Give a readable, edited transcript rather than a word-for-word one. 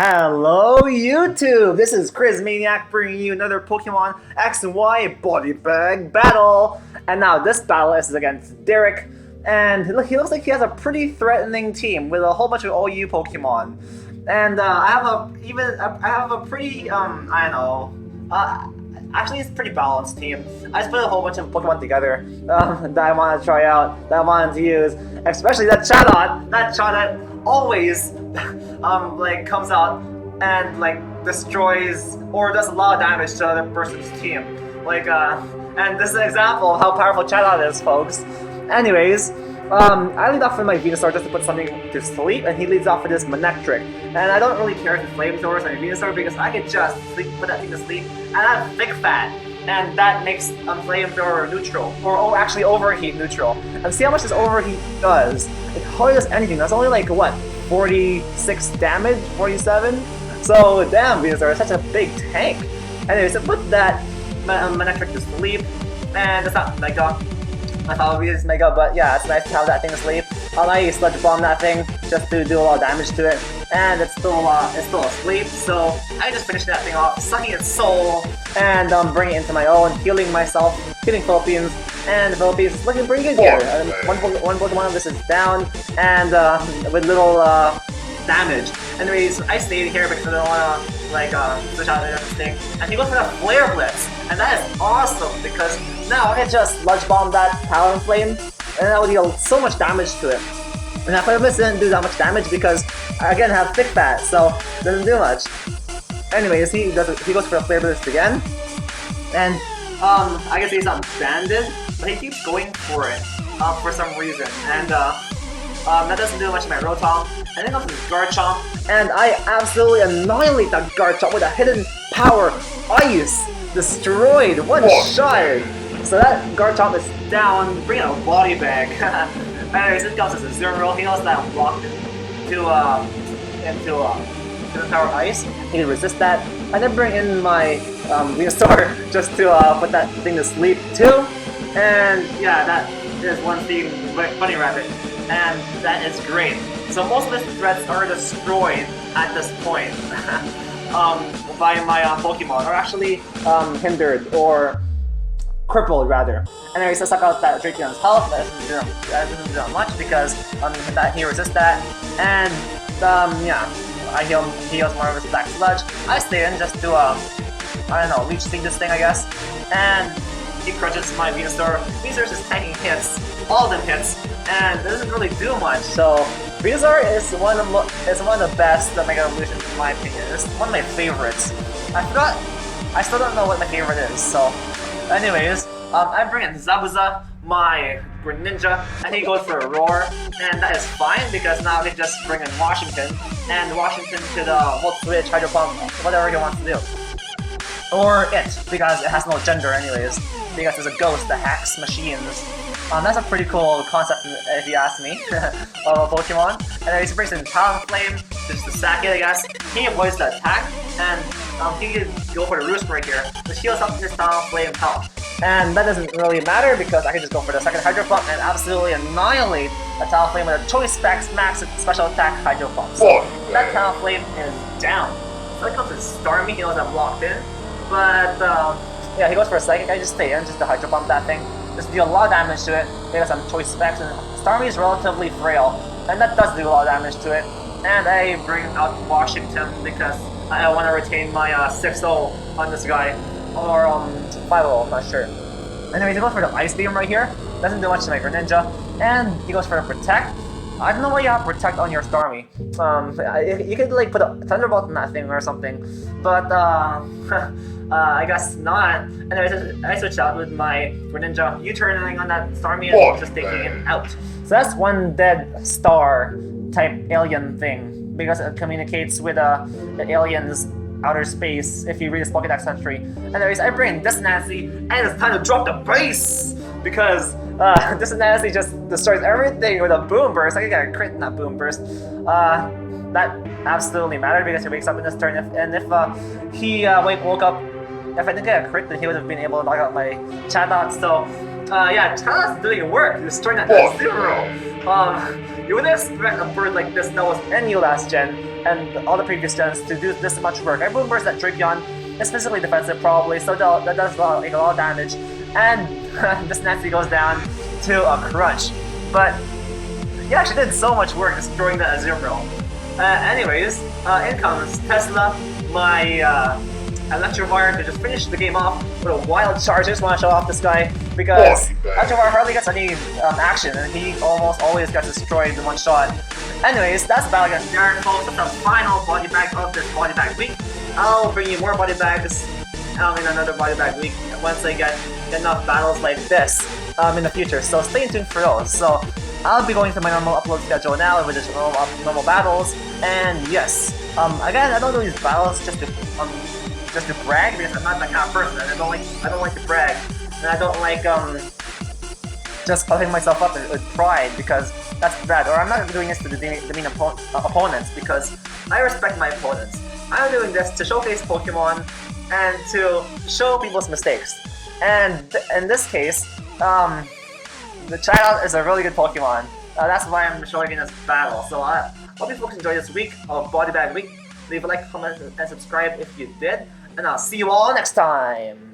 Hello YouTube! This is Chrizmaniac bringing you another Pokemon X and Y Bodybag battle! And now this battle is against Derrick, and he looks like he has a pretty threatening team with a whole bunch of OU Pokemon. And I have a pretty, actually it's a pretty balanced team. I just put a whole bunch of Pokemon together that I want to try out, that I wanted to use, especially that Chatot! That Chatot always comes out and destroys or does a lot of damage to the other person's team. And this is an example of how powerful Chatot is, folks. Anyways, I lead off with my Venusaur just to put something to sleep, and he leads off with this Manectric. And I don't really care if it flamethrowers on Venusaur because I could just put that thing to sleep and I have thick fat. And that makes flamethrower neutral, or actually overheat neutral. And see how much this overheat does. It hardly does anything. That's only like what, 46 damage, 47. So damn, Venusaur is such a big tank. Anyways, so put that Manectric to sleep, and it's not Mega. I thought it would be this Mega, but yeah, it's nice to have that thing asleep. I Sludge Bomb that thing just to do a lot of damage to it, and it's still asleep. So I just finished that thing off, sucking its soul, and bringing it into my own, healing myself, healing Philippines, and the Philippines is looking pretty good here. One Pokemon of this is down, and with little damage. Anyways, I stayed here because I don't want to switch out this thing. And he goes for that Flare Blitz, and that is awesome because now I can just Sludge Bomb that Talonflame, and that would deal so much damage to it. And that Flare Blitz didn't do that much damage because I again have thick fat, so it doesn't do much. Anyways, he goes for a Flare Blitz again, and I guess he's not banded, but he keeps going for it for some reason, and that doesn't do much to my Rotom. And then comes this Garchomp, and I absolutely annihilate that Garchomp with a hidden power Ice, destroyed, one shot. So that Garchomp is down, bring out a Bodybag. Anyways, this comes as a Azumarill. He knows that I'm blocked into the power Ice. He can resist that. And then bring in my Venusaur just to put that thing to sleep too. And yeah, that is one theme, Bunny Rabbit. And that is great. So most of his threats are destroyed at this point by my Pokemon, or actually hindered or crippled rather. Anyways, I suck out that Drapion's health. That doesn't do that much because that he resists that, and yeah, he heals more of his Black Sludge. I stay in just to leech seed this thing, I guess, and he crunches my Venusaur. Venusaur is just tanking hits, all of them hits, and it doesn't really do much. So Venusaur is one of the best Mega Evolutions in my opinion. It's one of my favorites. I still don't know what my favorite is. So, anyways, I bring in Zabuza, my Greninja, and he goes for a Roar, and that is fine because now I can just bring in Washington, and Washington could Volt Switch, Hydro Pump, whatever he wants to do. Or it, because it has no gender anyways, because it's a ghost that hacks machines. That's a pretty cool concept if you ask me, of a Pokemon. And then he brings in Talonflame, just to sack it I guess. He avoids the attack, and he could go for the Roost Break here, which heals up his Talonflame health. And that doesn't really matter because I can just go for the second Hydro Pump and absolutely annihilate a Talonflame with a Choice Specs Max Special Attack Hydro Pump. So that Talonflame is down. So that comes with Starmie, he knows I'm locked in. But yeah, he goes for a Psychic. I just stay in just to Hydro Pump that thing. Just deal a lot of damage to it because I'm Choice Specs, and Starmie is relatively frail, and that does do a lot of damage to it. And I bring out Washington because I want to retain my 6-0 on this guy, or 5-0, I'm not sure. Anyways, he goes for the Ice Beam right here. Doesn't do much to my Greninja, and he goes for the Protect. I don't know why you have Protect on your Starmie. You could put a Thunderbolt in that thing or something, but I guess not. Anyways, I switched out with my Greninja, U-turning on that Starmie and just taking it out. So that's one dead star type alien thing, because it communicates with the alien's outer space if you read this Pokédex entry. Anyways, I bring in Dissonancy, and it's time to drop the base! Because Dissonancy just destroys everything with a boomburst. I can get a crit in that boomburst. That absolutely mattered because he wakes up in this turn, if he woke up, if I didn't get a crit, then he would have been able to knock out my Chatot. So yeah, Chatot's doing work, destroying that Azumarill. You wouldn't expect a bird like this that was any last gen and all the previous gens to do this much work. I boomburst that Drapion. It's physically defensive probably, so that does like a lot of damage. And this Nancy goes down to a crunch. But yeah, she did so much work destroying the Azumarill. Anyways, in comes Tesla, my Electrivire, to just finish the game off with a wild charge. I just want to show off this guy because Electrivire hardly gets any action and he almost always gets destroyed in one shot. Anyways, that's the battle against Derrick, folks. That's the final body bag of this body bag week. I'll bring you more body bags in another body bag week once I get enough battles like this in the future. So stay tuned for those. So I'll be going to my normal upload schedule now with just normal battles. And yes, again, I don't do these battles just to brag because I'm not that kind of person. I don't like to brag, and I don't like just puffing myself up with pride because that's bad. Or I'm not doing this to demean opponents because I respect my opponents. I'm doing this to showcase Pokemon and to show people's mistakes. And in this case, the Chatot is a really good Pokemon. That's why I'm showing in this battle. So I hope you folks enjoyed this week of Body Bag Week. Leave a like, comment, and subscribe if you did. And I'll see you all next time!